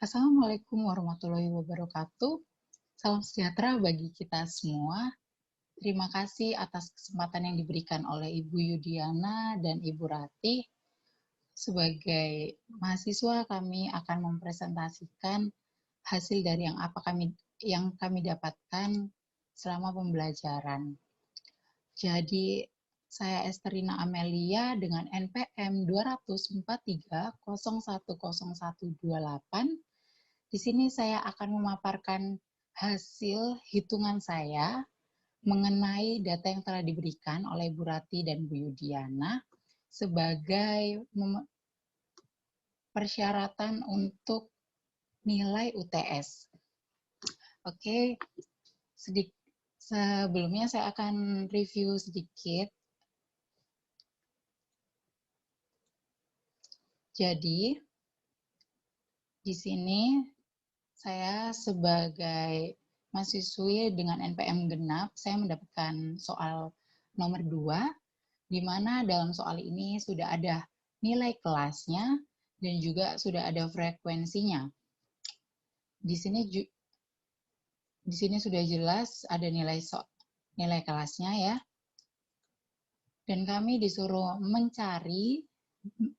Assalamualaikum warahmatullahi wabarakatuh. Salam sejahtera bagi kita semua. Terima kasih atas kesempatan yang diberikan oleh Ibu Yudiana dan Ibu Ratih. Sebagai mahasiswa, kami akan mempresentasikan hasil dari yang kami dapatkan selama pembelajaran. Jadi, saya Esterina Amelia dengan NPM 243010128. Di sini saya akan memaparkan hasil hitungan saya mengenai data yang telah diberikan oleh Bu Rati dan Bu Yudiana sebagai persyaratan untuk nilai UTS. Oke, sebelumnya saya akan review sedikit. Jadi, di sini saya sebagai mahasiswi dengan NPM genap, saya mendapatkan soal nomor 2, di mana dalam soal ini sudah ada nilai kelasnya dan juga sudah ada frekuensinya. Di sini sudah jelas ada nilai kelasnya ya. Dan kami disuruh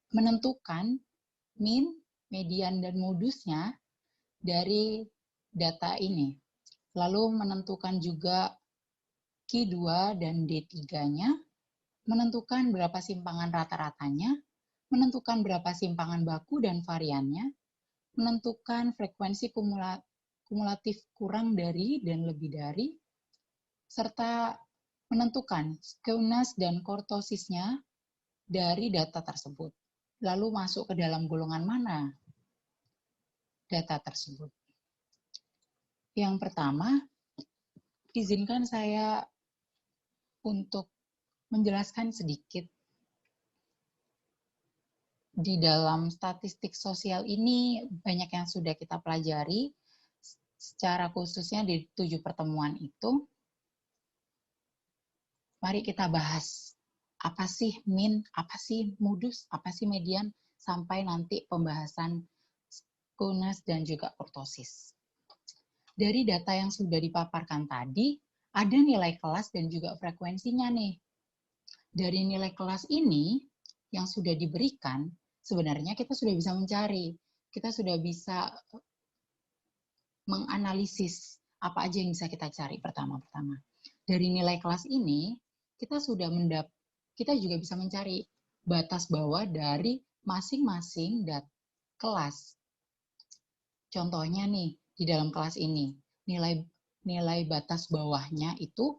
menentukan min, median, dan modusnya dari data ini. Lalu menentukan juga Q2 dan D3-nya, menentukan berapa simpangan rata-ratanya, menentukan berapa simpangan baku dan variannya, menentukan frekuensi kumulatif kurang dari dan lebih dari, serta menentukan skewness dan kurtosisnya dari data tersebut. Lalu masuk ke dalam golongan mana data tersebut. Yang pertama, izinkan saya untuk menjelaskan sedikit. Di dalam statistik sosial ini banyak yang sudah kita pelajari, secara khususnya di 7 pertemuan itu. Mari kita bahas apa sih min, apa sih modus, apa sih median, sampai nanti pembahasan skewness dan juga kurtosis. Dari data yang sudah dipaparkan tadi, ada nilai kelas dan juga frekuensinya nih. Dari nilai kelas ini yang sudah diberikan, sebenarnya kita sudah bisa mencari, kita sudah bisa menganalisis apa aja yang bisa kita cari pertama-tama. Dari nilai kelas ini, kita juga bisa mencari batas bawah dari masing-masing kelas. Contohnya nih, di dalam kelas ini, nilai batas bawahnya itu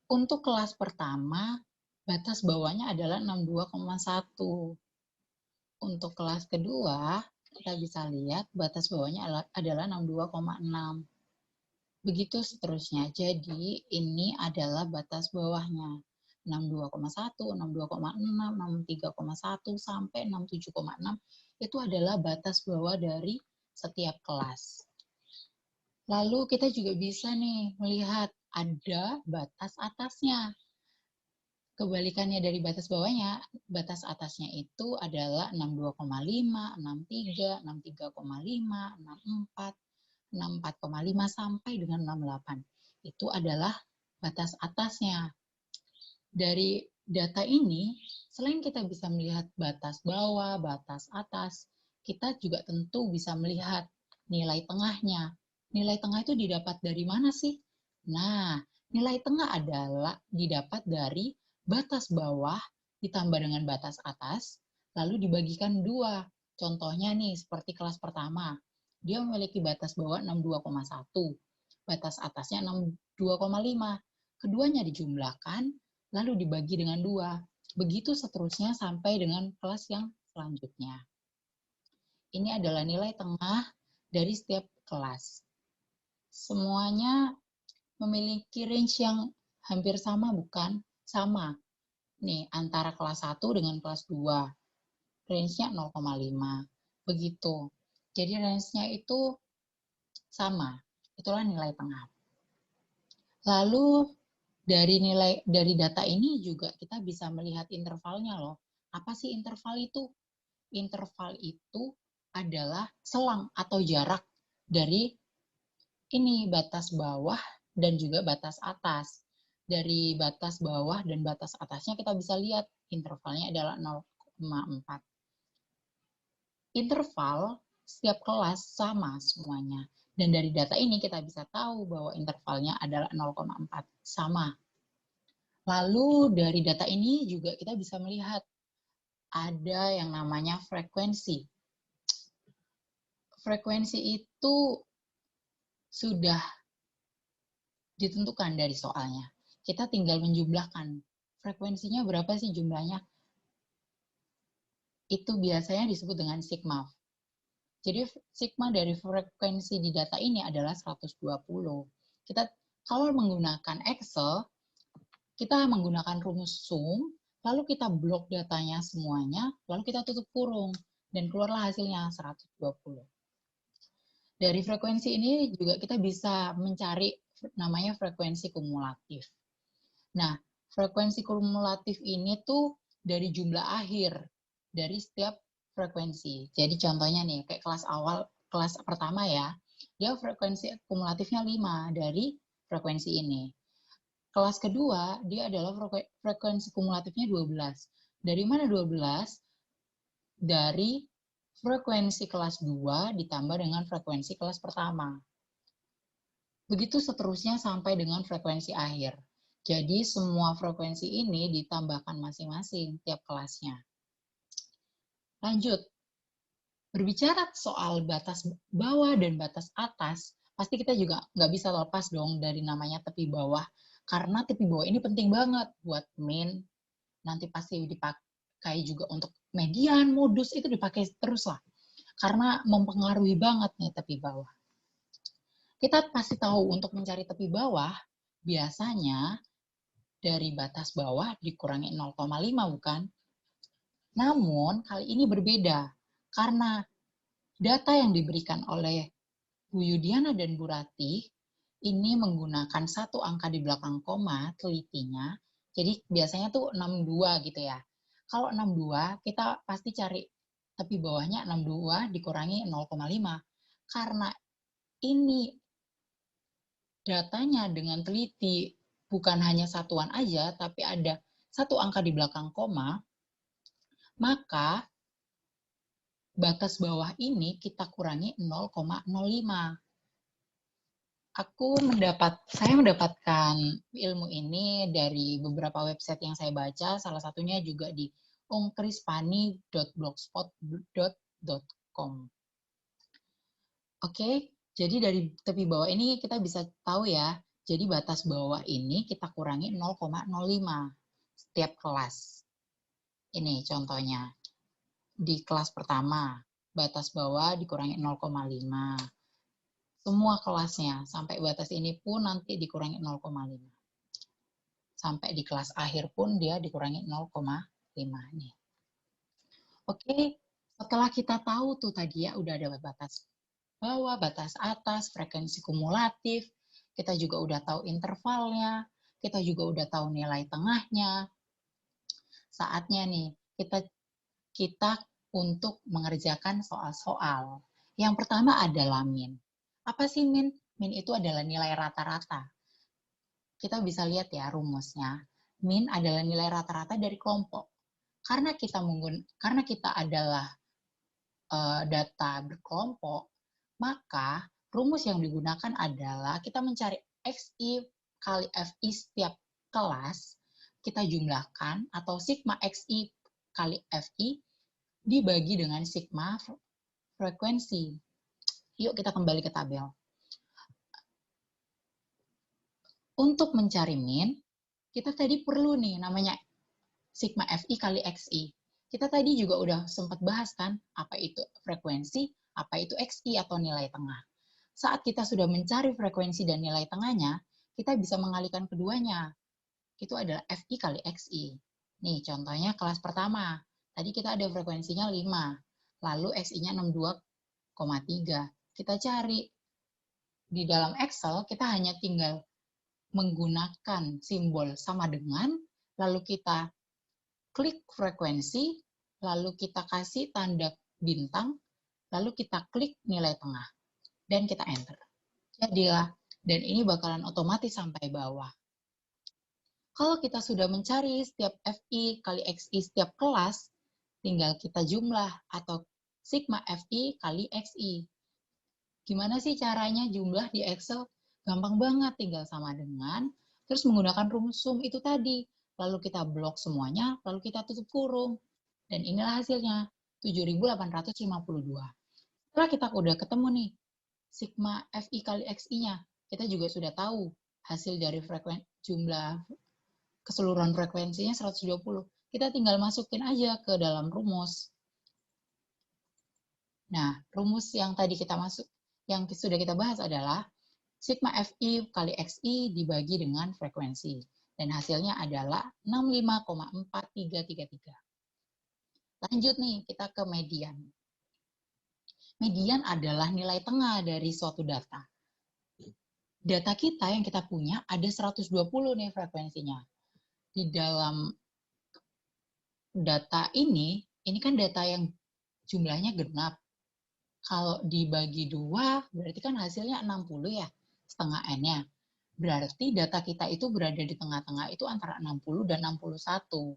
untuk kelas pertama, batas bawahnya adalah 62,1. Untuk kelas kedua, kita bisa lihat batas bawahnya adalah 62,6. Begitu seterusnya. Jadi, ini adalah batas bawahnya. 62,1, 62,6, 63,1, sampai 67,6 itu adalah batas bawah dari setiap kelas. Lalu kita juga bisa nih melihat ada batas atasnya. Kebalikannya dari batas bawahnya, batas atasnya itu adalah 62,5, 63, 63,5, 64, 64,5 sampai dengan 68. Itu adalah batas atasnya. Dari data ini, selain kita bisa melihat batas bawah, batas atas, kita juga tentu bisa melihat nilai tengahnya. Nilai tengah itu didapat dari mana sih? Nah, nilai tengah adalah didapat dari batas bawah ditambah dengan batas atas, lalu dibagikan 2. Contohnya nih, seperti kelas pertama. Dia memiliki batas bawah 62,1, batas atasnya 62,5. Keduanya dijumlahkan, lalu dibagi dengan 2. Begitu seterusnya sampai dengan kelas yang selanjutnya. Ini adalah nilai tengah dari setiap kelas. Semuanya memiliki range yang hampir sama, bukan? Sama. Nih, antara kelas 1 dengan kelas 2. Range-nya 0,5. Begitu. Jadi range-nya itu sama. Itulah nilai tengah. Lalu dari data ini juga kita bisa melihat intervalnya loh. Apa sih interval itu? interval itu adalah selang atau jarak dari ini batas bawah dan juga batas atas. Dari batas bawah dan batas atasnya kita bisa lihat intervalnya adalah 0,4. Interval setiap kelas sama semuanya. Dan dari data ini kita bisa tahu bahwa intervalnya adalah 0,4, sama. Lalu dari data ini juga kita bisa melihat ada yang namanya frekuensi. Frekuensi itu sudah ditentukan dari soalnya. Kita tinggal menjumlahkan. Frekuensinya berapa sih jumlahnya? Itu biasanya disebut dengan sigma. Jadi sigma dari frekuensi di data ini adalah 120. Kita kalau menggunakan Excel, kita menggunakan rumus sum, lalu kita blok datanya semuanya, lalu kita tutup kurung, dan keluarlah hasilnya 120. Dari frekuensi ini juga kita bisa mencari namanya frekuensi kumulatif. Nah, frekuensi kumulatif ini tuh dari jumlah akhir dari setiap frekuensi. Jadi contohnya nih, kayak kelas awal, kelas pertama ya, dia frekuensi kumulatifnya 5 dari frekuensi ini. Kelas kedua, dia adalah frekuensi kumulatifnya 12. Dari mana 12? Dari frekuensi kelas 2 ditambah dengan frekuensi kelas pertama. Begitu seterusnya sampai dengan frekuensi akhir. Jadi semua frekuensi ini ditambahkan masing-masing tiap kelasnya. Lanjut. Berbicara soal batas bawah dan batas atas, pasti kita juga nggak bisa lepas dong dari namanya tepi bawah. Karena tepi bawah ini penting banget buat min. Nanti pasti dipakai juga untuk median, modus, itu dipakai terus lah. Karena mempengaruhi banget nih tepi bawah. Kita pasti tahu untuk mencari tepi bawah, biasanya dari batas bawah dikurangi 0,5 bukan? Namun kali ini berbeda, karena data yang diberikan oleh Bu Yudiana dan Bu Ratih ini menggunakan satu angka di belakang koma telitinya, jadi biasanya tuh 62 gitu ya. Kalau 62, kita pasti cari tepi bawahnya 62 dikurangi 0,5. Karena ini datanya dengan teliti bukan hanya satuan aja, tapi ada satu angka di belakang koma, maka batas bawah ini kita kurangi 0,05. Saya mendapatkan ilmu ini dari beberapa website yang saya baca, salah satunya juga di ongkrispani.blogspot.com. Oke, jadi dari tepi bawah ini kita bisa tahu ya, jadi batas bawah ini kita kurangi 0,05 setiap kelas. Ini contohnya. Di kelas pertama, batas bawah dikurangi 0,5. Semua kelasnya, sampai batas ini pun nanti dikurangi 0,5. Sampai di kelas akhir pun dia dikurangi 0,5 nih. Oke, setelah kita tahu tuh tadi ya, udah ada batas bawah, batas atas, frekuensi kumulatif, kita juga udah tahu intervalnya, kita juga udah tahu nilai tengahnya. Saatnya nih, kita untuk mengerjakan soal-soal. Yang pertama adalah min. Apa sih min? Min itu adalah nilai rata-rata. Kita bisa lihat ya rumusnya. Min adalah nilai rata-rata dari kelompok. Karena kita adalah data berkelompok, maka rumus yang digunakan adalah kita mencari XI kali FI setiap kelas, kita jumlahkan, atau sigma XI kali FI dibagi dengan sigma frekuensi. Yuk kita kembali ke tabel. Untuk mencari min, kita tadi perlu nih namanya sigma FI kali XI. Kita tadi juga udah sempat bahas kan, apa itu frekuensi, apa itu XI atau nilai tengah. Saat kita sudah mencari frekuensi dan nilai tengahnya, kita bisa mengalihkan keduanya. Itu adalah FI kali XI. Nih, contohnya kelas pertama. Tadi kita ada frekuensinya 5, lalu XI-nya 62,3. Kita cari. Di dalam Excel, kita hanya tinggal menggunakan simbol sama dengan, lalu kita klik frekuensi, lalu kita kasih tanda bintang, lalu kita klik nilai tengah, dan kita enter. Jadilah, dan ini bakalan otomatis sampai bawah. Kalau kita sudah mencari setiap FI kali XI setiap kelas, tinggal kita jumlah atau sigma FI kali XI. Gimana sih caranya jumlah di Excel? Gampang banget, tinggal sama dengan, terus menggunakan rumus sum itu tadi. Lalu kita blok semuanya, lalu kita tutup kurung. Dan inilah hasilnya, 7.852. Setelah kita udah ketemu nih, sigma FI kali XI-nya, kita juga sudah tahu hasil dari jumlah keseluruhan frekuensinya 120. Kita tinggal masukin aja ke dalam rumus. Nah, rumus yang tadi yang sudah kita bahas adalah sigma FI kali XI dibagi dengan frekuensi. Dan hasilnya adalah 65,4333. Lanjut nih, kita ke median. Median adalah nilai tengah dari suatu data. Data kita yang kita punya ada 120 nih frekuensinya. Di dalam data ini kan data yang jumlahnya genap. Kalau dibagi 2, berarti kan hasilnya 60 ya, setengah N-nya. Berarti data kita itu berada di tengah-tengah itu antara 60 dan 61.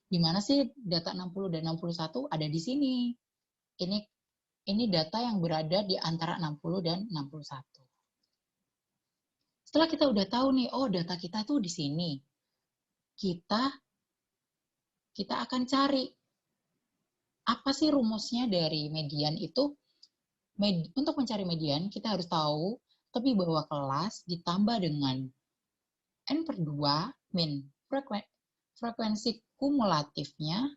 Di mana sih data 60 dan 61? Ada di sini. Ini data yang berada di antara 60 dan 61. Setelah kita udah tahu nih, oh data kita tuh di sini. Kita akan cari apa sih rumusnya dari median itu. Untuk mencari median, kita harus tahu tepi bawah kelas ditambah dengan N per 2 min frekuensi kumulatifnya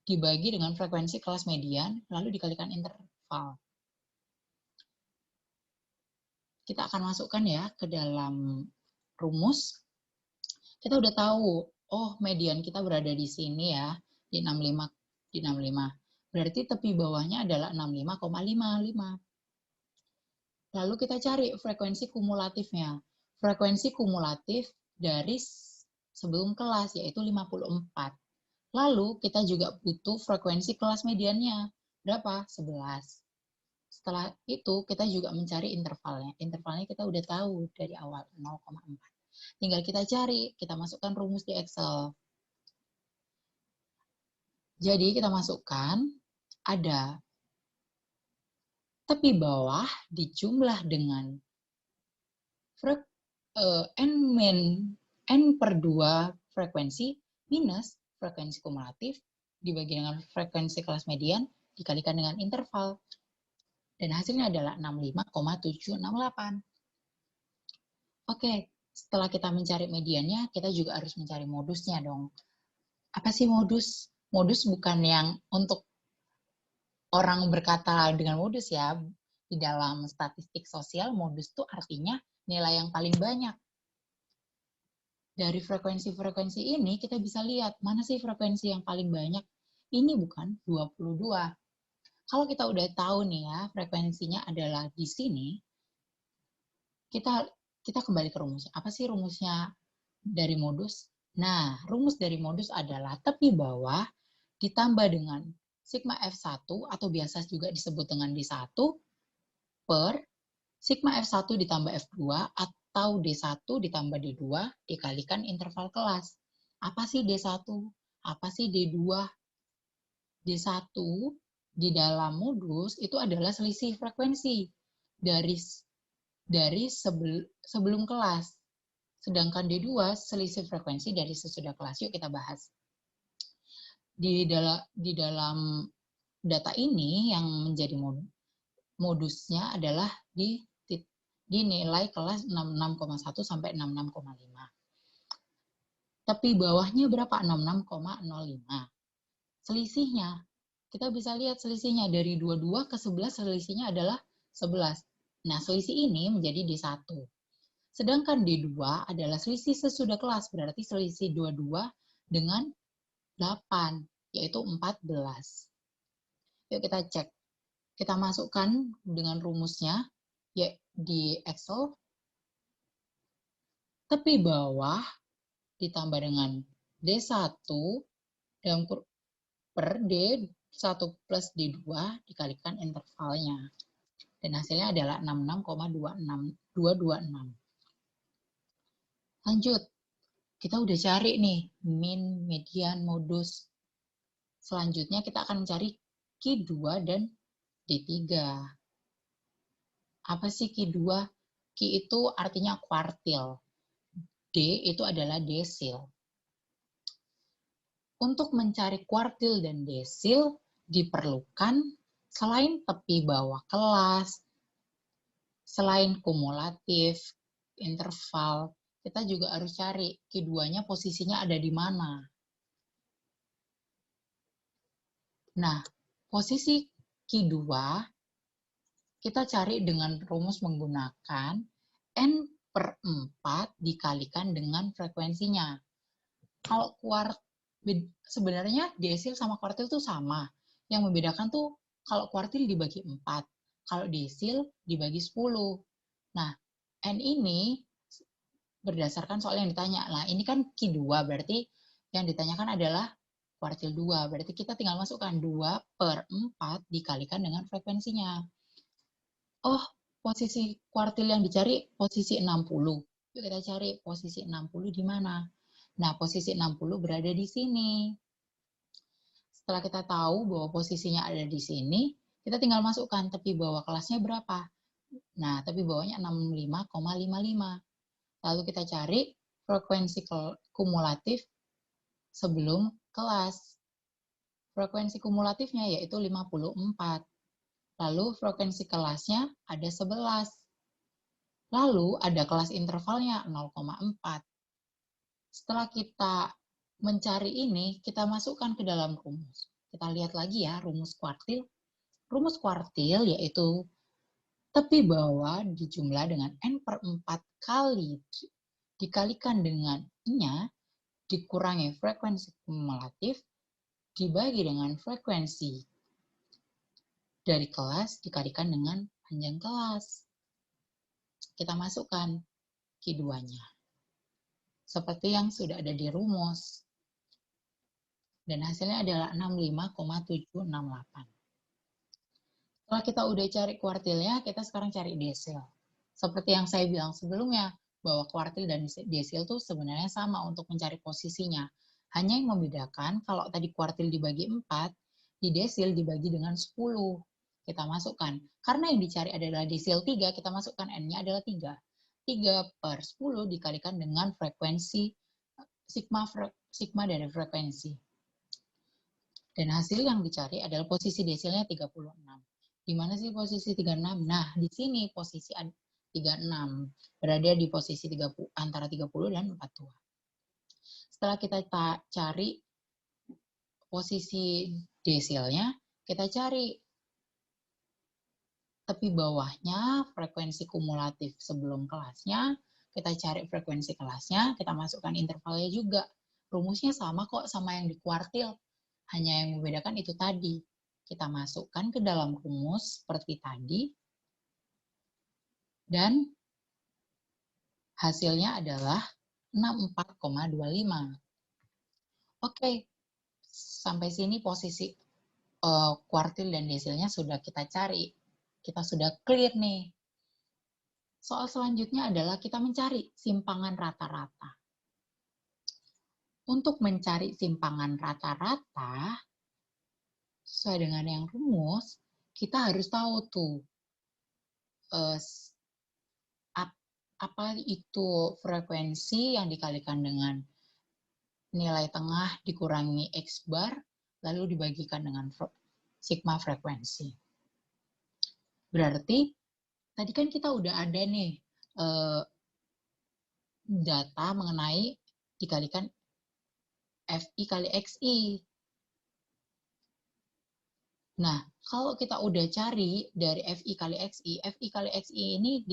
dibagi dengan frekuensi kelas median, lalu dikalikan interval. Kita akan masukkan ya ke dalam rumus. Kita udah tahu, oh median kita berada di sini ya, di 65. Berarti tepi bawahnya adalah 65,55. Lalu kita cari frekuensi kumulatifnya. Frekuensi kumulatif dari sebelum kelas, yaitu 54. Lalu kita juga butuh frekuensi kelas mediannya. Berapa? 11. Setelah itu kita juga mencari intervalnya. Intervalnya kita udah tahu dari awal, 0,4. Tinggal kita cari, kita masukkan rumus di Excel. Jadi kita masukkan, ada tepi bawah dijumlah dengan N per 2 frekuensi minus frekuensi kumulatif dibagi dengan frekuensi kelas median dikalikan dengan interval. Dan hasilnya adalah 65,768. Oke, setelah kita mencari mediannya, kita juga harus mencari modusnya dong. Apa sih modus? Modus bukan yang untuk orang berkata dengan modus ya. Di dalam statistik sosial, modus itu artinya nilai yang paling banyak. Dari frekuensi-frekuensi ini, kita bisa lihat mana sih frekuensi yang paling banyak. Ini bukan 22. Kalau kita udah tahu nih ya, frekuensinya adalah di sini, kita kembali ke rumusnya. Apa sih rumusnya dari modus? Nah, rumus dari modus adalah tepi bawah ditambah dengan sigma F1 atau biasa juga disebut dengan D1 per sigma F1 ditambah F2 atau D1 ditambah D2 dikalikan interval kelas. Apa sih D1? Apa sih D2? D1 di dalam modus itu adalah selisih frekuensi dari sebelum kelas. Sedangkan D2 selisih frekuensi dari sesudah kelas. Yuk kita bahas. Di dalam data ini yang menjadi modusnya adalah di nilai kelas 66,1 sampai 66,5. Tapi bawahnya berapa? 66,05. Selisihnya, kita bisa lihat selisihnya dari 22 ke 11, selisihnya adalah 11. Nah, selisih ini menjadi D1. Sedangkan D2 adalah selisih sesudah kelas, berarti selisih 22 dengan 8, yaitu 14. Yuk kita cek. Kita masukkan dengan rumusnya ya di Excel. Tepi bawah ditambah dengan D1 dalam per D1 plus D2 dikalikan intervalnya. Dan hasilnya adalah 66,226. Lanjut, kita udah cari nih min, median, modus. Selanjutnya kita akan mencari Q2 dan D3. Apa sih Q2? Q itu artinya kuartil. D itu adalah desil. Untuk mencari kuartil dan desil diperlukan selain tepi bawah kelas, selain kumulatif, interval, kita juga harus cari Q2-nya posisinya ada di mana. Nah, posisi Q2 kita cari dengan rumus menggunakan N per 4 dikalikan dengan frekuensinya. Kalau sebenarnya desil sama kuartil itu sama. Yang membedakan tuh kalau kuartil dibagi 4, kalau desil dibagi 10. Nah, N ini berdasarkan soal yang ditanya. Nah, ini kan Q2, berarti yang ditanyakan adalah kuartil 2. Berarti kita tinggal masukkan 2 per 4 dikalikan dengan frekuensinya. Oh, posisi kuartil yang dicari posisi 60. Yuk kita cari posisi 60 di mana. Nah, posisi 60 berada di sini. Setelah kita tahu bahwa posisinya ada di sini, kita tinggal masukkan tepi bawah kelasnya berapa. Nah, tepi bawahnya 65,55. Lalu kita cari frekuensi kumulatif sebelum kelas. Frekuensi kumulatifnya yaitu 54. Lalu frekuensi kelasnya ada 11. Lalu ada kelas intervalnya 0,4. Setelah kita mencari ini, kita masukkan ke dalam rumus. Kita lihat lagi ya rumus kuartil. Rumus kuartil yaitu tepi bawah dijumlah dengan N per 4 kali dikalikan dengan I-nya dikurangi frekuensi kumulatif dibagi dengan frekuensi dari kelas dikalikan dengan panjang kelas. Kita masukkan Q2-nya. Seperti yang sudah ada di rumus. Dan hasilnya adalah 65,768. Setelah kita udah cari kuartilnya, kita sekarang cari desil. Seperti yang saya bilang sebelumnya, bahwa kuartil dan desil itu sebenarnya sama untuk mencari posisinya. Hanya yang membedakan, kalau tadi kuartil dibagi 4, di desil dibagi dengan 10. Kita masukkan. Karena yang dicari adalah desil 3, kita masukkan N-nya adalah 3. 3 per 10 dikalikan dengan frekuensi sigma dari frekuensi. Dan hasil yang dicari adalah posisi desilnya 36. Di mana sih posisi 36? Nah, di sini posisi 36. Berada di posisi 30, antara 30 dan 42. Setelah kita cari posisi desilnya, kita cari tepi bawahnya, frekuensi kumulatif sebelum kelasnya, kita cari frekuensi kelasnya, kita masukkan intervalnya juga. Rumusnya sama kok sama yang di kuartil. Hanya yang membedakan itu tadi. Kita masukkan ke dalam rumus seperti tadi. Dan hasilnya adalah 64,25. Oke, sampai sini posisi kuartil dan desilnya sudah kita cari. Kita sudah clear nih. Soal selanjutnya adalah kita mencari simpangan rata-rata. Untuk mencari simpangan rata-rata, sesuai dengan yang rumus, kita harus tahu tuh apa itu frekuensi yang dikalikan dengan nilai tengah dikurangi X bar, lalu dibagikan dengan sigma frekuensi. Berarti, tadi kan kita udah ada nih data mengenai dikalikan FI kali XI. Nah, kalau kita udah cari dari FI kali XI ini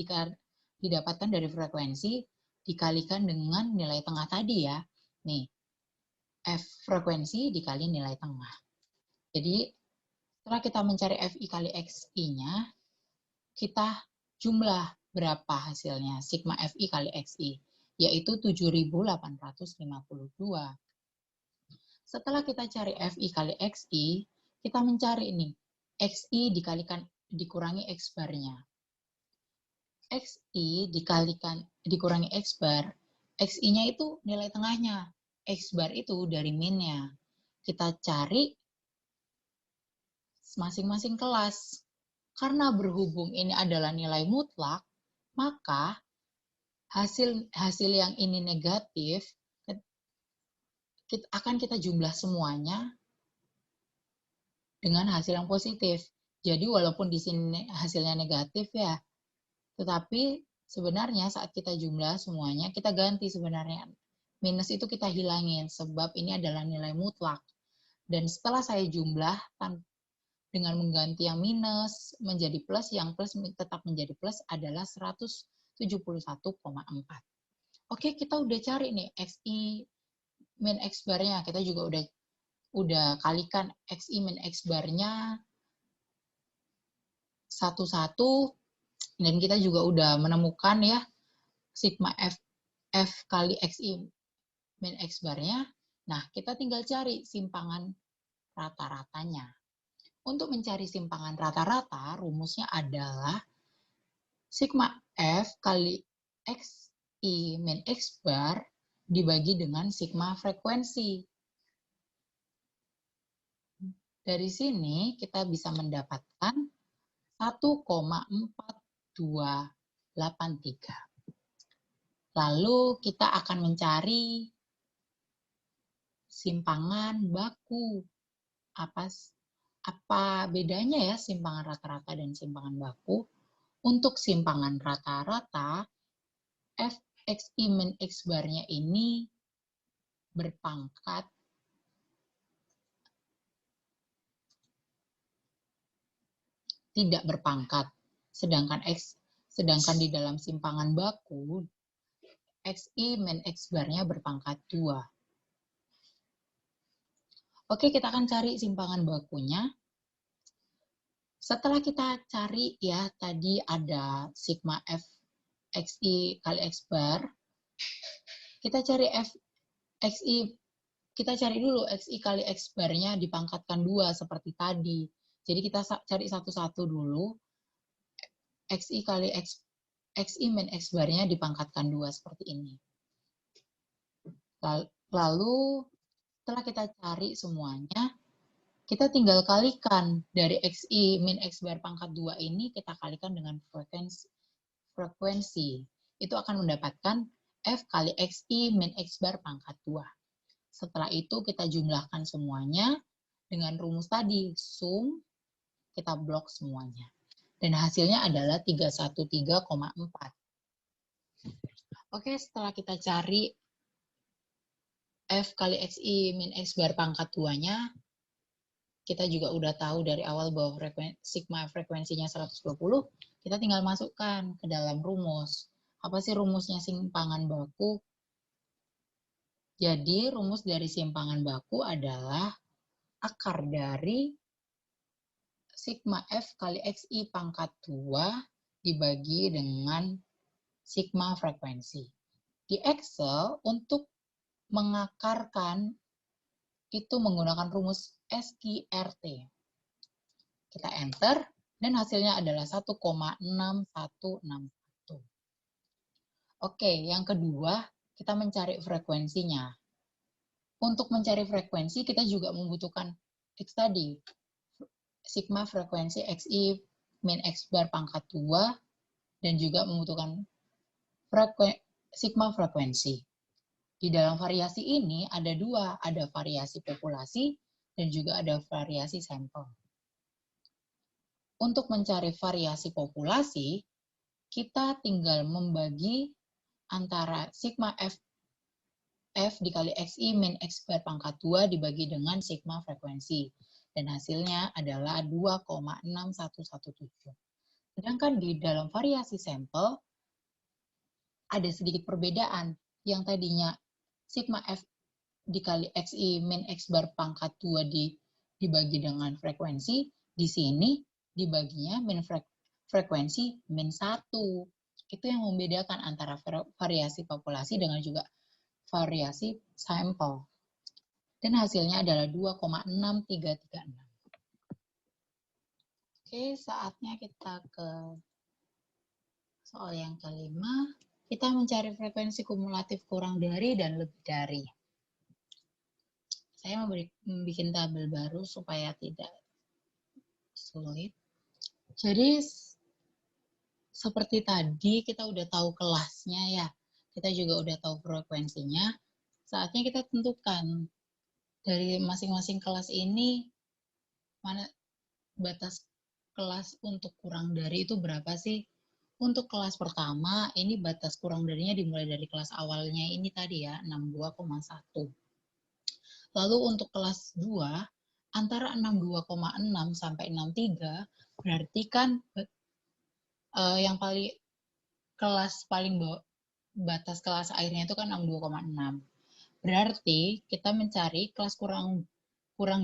didapatkan dari frekuensi dikalikan dengan nilai tengah tadi ya. Nih, F frekuensi dikali nilai tengah. Jadi, setelah kita mencari FI kali XI-nya, kita jumlah berapa hasilnya, sigma FI kali XI, yaitu 7.852. Setelah kita cari FI kali XI, kita mencari nih, XI dikurangi X bar-nya. XI dikurangi X bar, XI-nya itu nilai tengahnya. X bar itu dari min-nya. Kita cari masing-masing kelas. Karena berhubung ini adalah nilai mutlak, maka hasil yang ini negatif akan kita jumlah semuanya dengan hasil yang positif. Jadi walaupun di sini hasilnya negatif ya, tetapi sebenarnya saat kita jumlah semuanya, kita ganti sebenarnya. Minus itu kita hilangin, sebab ini adalah nilai mutlak. Dan setelah saya jumlah, dengan mengganti yang minus menjadi plus, yang plus tetap menjadi plus adalah 171,4. Oke, kita udah cari nih XI min X bar-nya. Kita juga udah kalikan XI min X bar-nya 1, dan kita juga udah menemukan ya sigma F kali XI min X bar-nya. Nah, kita tinggal cari simpangan rata-ratanya. Untuk mencari simpangan rata-rata, rumusnya adalah sigma F kali XI min X bar dibagi dengan sigma frekuensi. Dari sini kita bisa mendapatkan 1,4283. Lalu kita akan mencari simpangan baku. Apa bedanya ya simpangan rata-rata dan simpangan baku? Untuk simpangan rata-rata, Fxi min X bar-nya ini berpangkat tidak berpangkat. Sedangkan di dalam simpangan baku, Xi min X bar-nya berpangkat 2. Oke, kita akan cari simpangan bakunya. Setelah kita cari ya, tadi ada sigma F Xi kali X bar. Kita cari kita cari dulu Xi kali X bar-nya dipangkatkan 2 seperti tadi. Jadi kita cari satu-satu dulu. Xi kali Xi min X bar-nya dipangkatkan 2 seperti ini. Lalu setelah kita cari semuanya, kita tinggal kalikan dari Xi min X bar pangkat 2 ini, kita kalikan dengan frekuensi. Itu akan mendapatkan F kali Xi min X bar pangkat 2. Setelah itu kita jumlahkan semuanya dengan rumus tadi, sum, kita blok semuanya. Dan hasilnya adalah 313,4. Oke, setelah kita cari F kali Xi min X bar pangkat 2-nya, kita juga udah tahu dari awal bahwa sigma frekuensinya 120, kita tinggal masukkan ke dalam rumus. Apa sih rumusnya simpangan baku? Jadi rumus dari simpangan baku adalah akar dari sigma F kali Xi pangkat 2 dibagi dengan sigma frekuensi. Di Excel, untuk mengakarkan itu menggunakan rumus SQRT. Kita enter, dan hasilnya adalah 1,6161. Oke, yang kedua, kita mencari frekuensinya. Untuk mencari frekuensi, kita juga membutuhkan X tadi. Sigma frekuensi Xi min X bar pangkat 2, dan juga membutuhkan sigma frekuensi. Di dalam variasi ini ada dua, ada variasi populasi dan juga ada variasi sampel. Untuk mencari variasi populasi, kita tinggal membagi antara sigma F dikali Xi min X bar pangkat 2 dibagi dengan sigma frekuensi. Dan hasilnya adalah 2,6117. Sedangkan di dalam variasi sampel, ada sedikit perbedaan. Yang tadinya sigma F dikali Xi min X bar pangkat 2 dibagi dengan frekuensi, di sini dibaginya min frekuensi min 1. Itu yang membedakan antara variasi populasi dengan juga variasi sampel. Dan hasilnya adalah 2,6336. Oke, saatnya kita ke soal yang kelima. Kita mencari frekuensi kumulatif kurang dari dan lebih dari. Saya membuat tabel baru supaya tidak sulit. Jadi, seperti tadi kita udah tahu kelasnya ya. Kita juga udah tahu frekuensinya. Saatnya kita tentukan dari masing-masing kelas ini mana batas kelas untuk kurang dari itu berapa sih? Untuk kelas pertama, ini batas kurang darinya dimulai dari kelas awalnya ini tadi ya, 62,1. Lalu untuk kelas 2, antara 62,6 sampai 63, berarti kan yang paling batas kelas akhirnya itu kan 62,6. Berarti kita mencari kelas kurang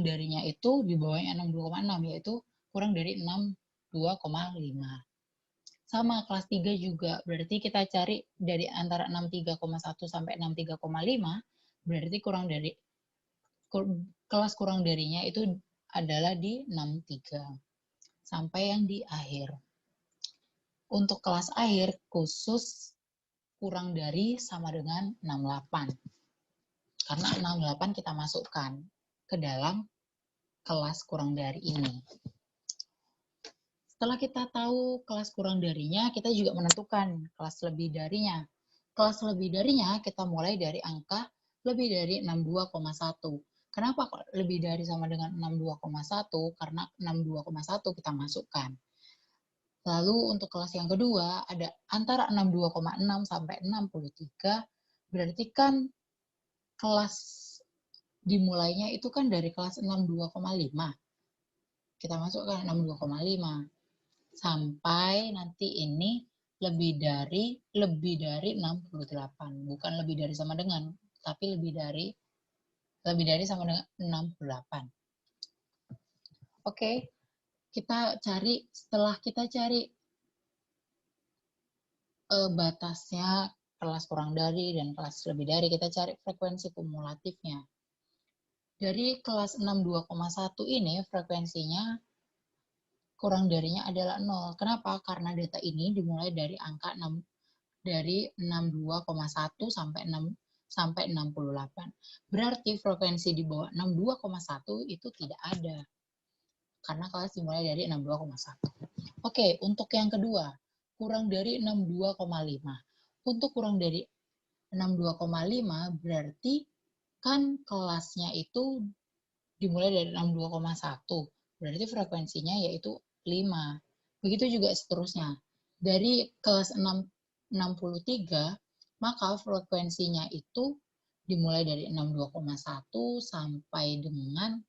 darinya itu di bawahnya 62,6, yaitu kurang dari 62,5. Sama kelas 3 juga, berarti kita cari dari antara 63,1 sampai 63,5, berarti kelas kurang darinya itu adalah di 63. Sampai yang di akhir. Untuk kelas akhir khusus kurang dari sama dengan 68. Karena 68 kita masukkan ke dalam kelas kurang dari ini. Setelah kita tahu kelas kurang darinya, kita juga menentukan kelas lebih darinya. Kelas lebih darinya kita mulai dari angka lebih dari 62,1. Kenapa kok lebih dari sama dengan 62,1? Karena 62,1 kita masukkan. Lalu untuk kelas yang kedua ada antara 62,6 sampai 63, berarti kan kelas dimulainya itu kan dari kelas 62,5. Kita masukkan 62,5. Sampai nanti ini lebih dari 68, bukan lebih dari sama dengan, tapi lebih dari sama dengan 68. Oke, setelah kita cari batasnya kelas kurang dari dan kelas lebih dari, kita cari frekuensi kumulatifnya. Dari kelas 62,1 ini frekuensinya kurang darinya adalah 0. Kenapa? Karena data ini dimulai dari angka 62,1 sampai 68. Berarti frekuensi di bawah 62,1 itu tidak ada. Karena kelas dimulai dari 62,1. Oke, untuk yang kedua, kurang dari 62,5. Untuk kurang dari 62,5 berarti kan kelasnya itu dimulai dari 62,1. Berarti frekuensinya yaitu 5. Begitu juga seterusnya. Dari kelas 63, maka frekuensinya itu dimulai dari 62,1 sampai dengan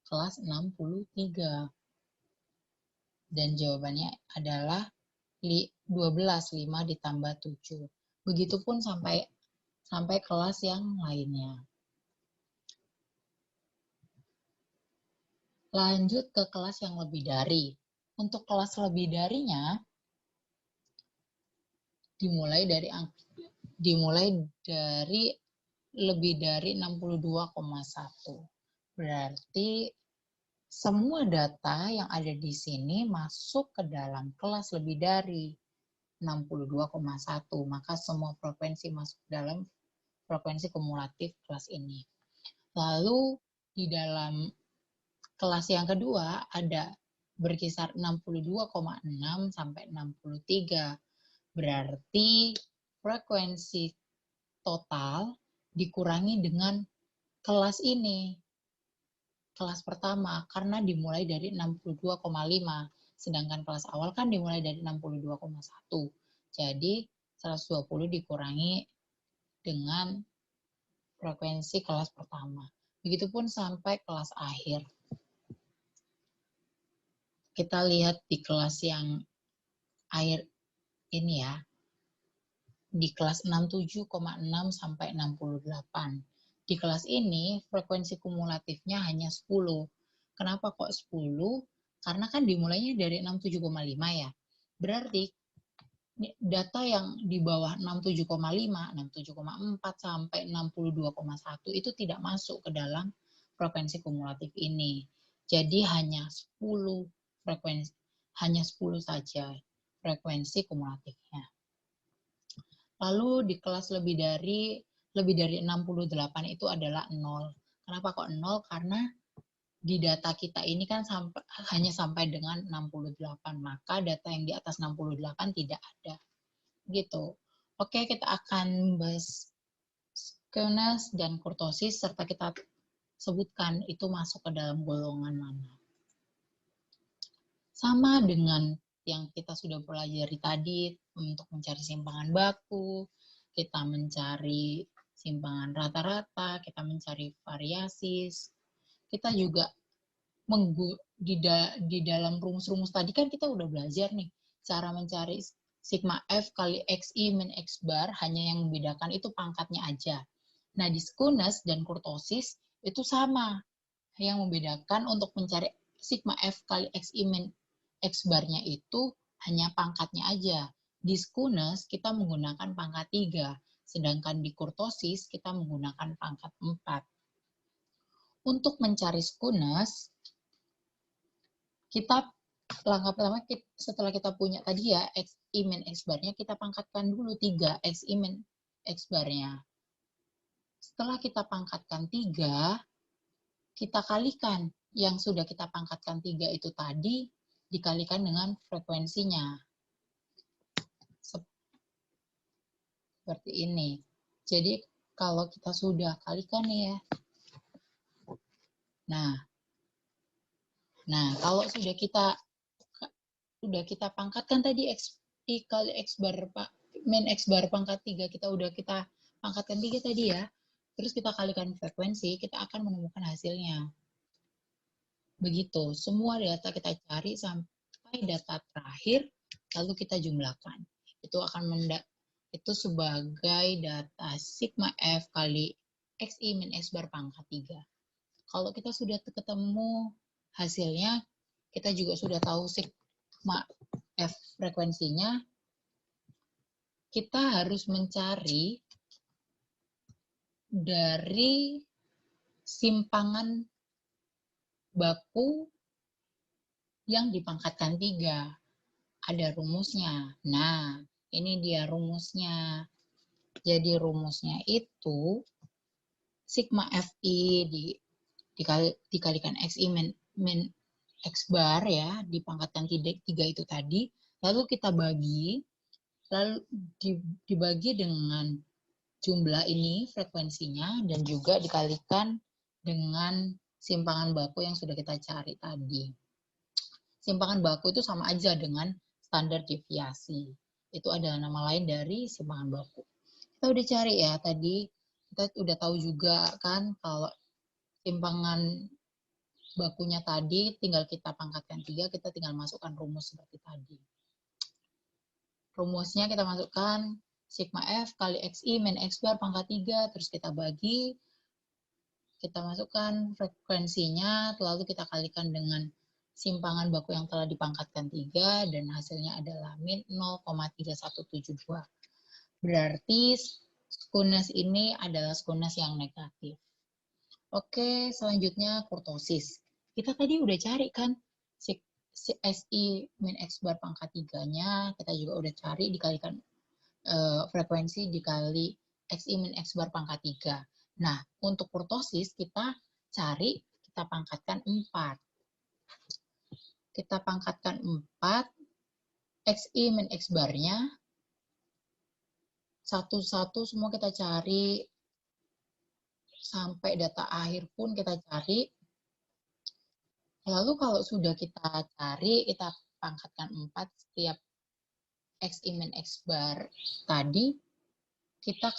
kelas 63. Dan jawabannya adalah 12, 5 ditambah 7. Begitupun sampai kelas yang lainnya. Lanjut ke kelas yang lebih dari. Untuk kelas lebih darinya, dimulai dari lebih dari 62,1. Berarti semua data yang ada di sini masuk ke dalam kelas lebih dari 62,1. Maka semua frekuensi masuk dalam frekuensi kumulatif kelas ini. Lalu di dalam kelas yang kedua ada berkisar 62,6 sampai 63. Berarti frekuensi total dikurangi dengan kelas ini. Kelas pertama karena dimulai dari 62,5. Sedangkan kelas awal kan dimulai dari 62,1. Jadi 120 dikurangi dengan frekuensi kelas pertama. Begitupun sampai kelas akhir. Kita lihat di kelas yang akhir ini ya, di kelas 67,6 sampai 68. Di kelas ini frekuensi kumulatifnya hanya 10. Kenapa kok 10? Karena kan dimulainya dari 67,5 ya. Berarti data yang di bawah 67,5, 67,4 sampai 62,1 itu tidak masuk ke dalam frekuensi kumulatif ini. Jadi hanya 10 saja frekuensi kumulatifnya. Lalu di kelas lebih dari 68 itu adalah 0. Kenapa kok 0? Karena di data kita ini kan hanya sampai dengan 68, maka data yang di atas 68 tidak ada. Gitu. Oke, kita akan bahas skewness dan kurtosis serta kita sebutkan itu masuk ke dalam golongan mana. Sama dengan yang kita sudah pelajari tadi, untuk mencari simpangan baku, kita mencari simpangan rata-rata, kita mencari variasi, kita juga di dalam rumus-rumus tadi kan kita udah belajar nih, cara mencari sigma F kali XI min X bar, hanya yang membedakan itu pangkatnya aja. Nah, di skewness dan kurtosis itu sama, yang membedakan untuk mencari sigma F kali XI min X barnya itu hanya pangkatnya aja. Di skewness kita menggunakan pangkat 3, sedangkan di kurtosis kita menggunakan pangkat 4. Untuk mencari skewness, kita langkah pertama setelah kita punya tadi ya XI min X barnya, kita pangkatkan dulu 3 XI min X barnya. Setelah kita pangkatkan 3, kita kalikan yang sudah kita pangkatkan 3 itu tadi dikalikan dengan frekuensinya. Seperti ini. Jadi kalau kita sudah kalikan nih ya. Nah, kalau sudah kita pangkatkan tadi XI kali X bar min X bar pangkat 3 kita pangkatkan 3 tadi ya. Terus kita kalikan frekuensi, kita akan menemukan hasilnya. Begitu, semua data kita cari sampai data terakhir, lalu kita jumlahkan. Itu sebagai data sigma F kali XI min X bar pangkat 3. Kalau kita sudah ketemu hasilnya, kita juga sudah tahu sigma F frekuensinya, kita harus mencari dari simpangan baku yang dipangkatkan 3. Ada rumusnya. Nah, ini dia rumusnya. Jadi rumusnya itu sigma Fi dikalikan Xi min X bar ya, dipangkatkan 3 itu tadi, lalu kita bagi, lalu dibagi dengan jumlah ini frekuensinya, dan juga dikalikan dengan simpangan baku yang sudah kita cari tadi. Simpangan baku itu sama aja dengan standar deviasi. Itu adalah nama lain dari simpangan baku. Kita udah cari ya tadi, kita udah tahu juga kan kalau simpangan bakunya tadi tinggal kita pangkatkan 3, kita tinggal masukkan rumus seperti tadi. Rumusnya kita masukkan sigma F kali XI min X bar pangkat 3, terus kita bagi, kita masukkan frekuensinya, lalu kita kalikan dengan simpangan baku yang telah dipangkatkan 3, dan hasilnya adalah min 0,3172. Berarti skewness ini adalah skewness yang negatif. Oke, selanjutnya kurtosis. Kita tadi udah cari kan SI min X bar pangkat 3-nya, kita juga udah cari dikalikan frekuensi dikali XI min X bar pangkat 3. Nah, untuk kurtosis kita cari, kita pangkatkan 4. Kita pangkatkan 4, XI min X barnya, satu-satu semua kita cari, sampai data akhir pun kita cari. Lalu kalau sudah kita cari, kita pangkatkan 4 setiap XI min X bar tadi, kita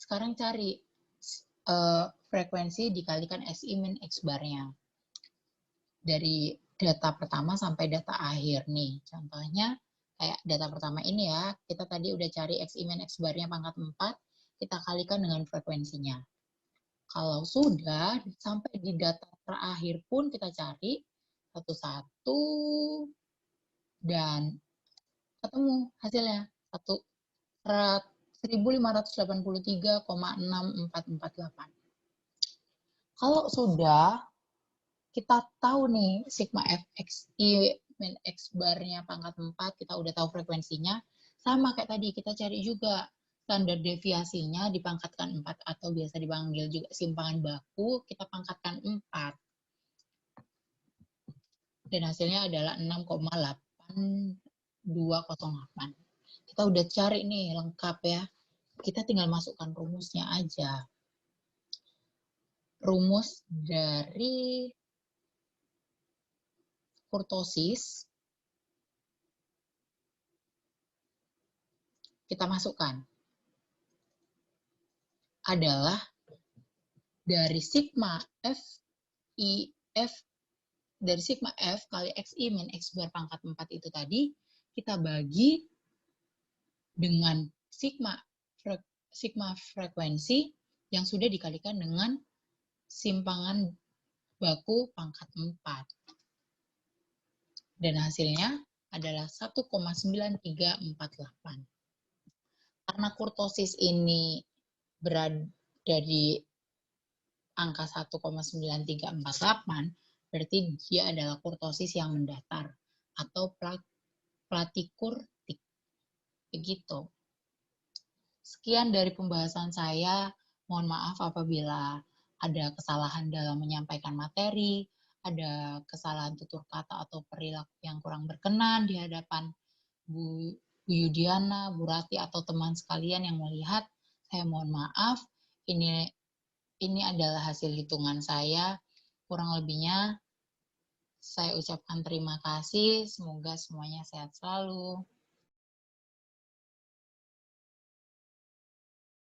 sekarang cari frekuensi dikalikan XI min X barnya. Dari data pertama sampai data akhir nih. Contohnya kayak data pertama ini ya, kita tadi udah cari XI min X barnya pangkat 4, kita kalikan dengan frekuensinya. Kalau sudah sampai di data terakhir pun kita cari satu-satu dan ketemu hasilnya 1583,6448. Kalau sudah kita tahu nih sigma fxi min x barnya pangkat 4, kita udah tahu frekuensinya, sama kayak tadi kita cari juga standar deviasinya dipangkatkan 4 atau biasa dipanggil juga simpangan baku, kita pangkatkan 4. Dan hasilnya adalah 6,8208. Kita udah cari nih lengkap ya. Kita tinggal masukkan rumusnya aja. Rumus dari kurtosis kita masukkan adalah dari sigma f i f dari sigma f kali xi min x bar pangkat 4 itu tadi kita bagi dengan sigma frekuensi yang sudah dikalikan dengan simpangan baku pangkat 4. Dan hasilnya adalah 1,9348. Karena kurtosis ini berada di angka 1,9348, berarti dia adalah kurtosis yang mendatar atau platikurtik. Begitu. Sekian dari pembahasan saya. Mohon maaf apabila ada kesalahan dalam menyampaikan materi, ada kesalahan tutur kata atau perilaku yang kurang berkenan di hadapan Bu Yudiana, Bu Rati, atau teman sekalian yang melihat. Saya mohon maaf. Ini adalah hasil hitungan saya. Kurang lebihnya saya ucapkan terima kasih. Semoga semuanya sehat selalu.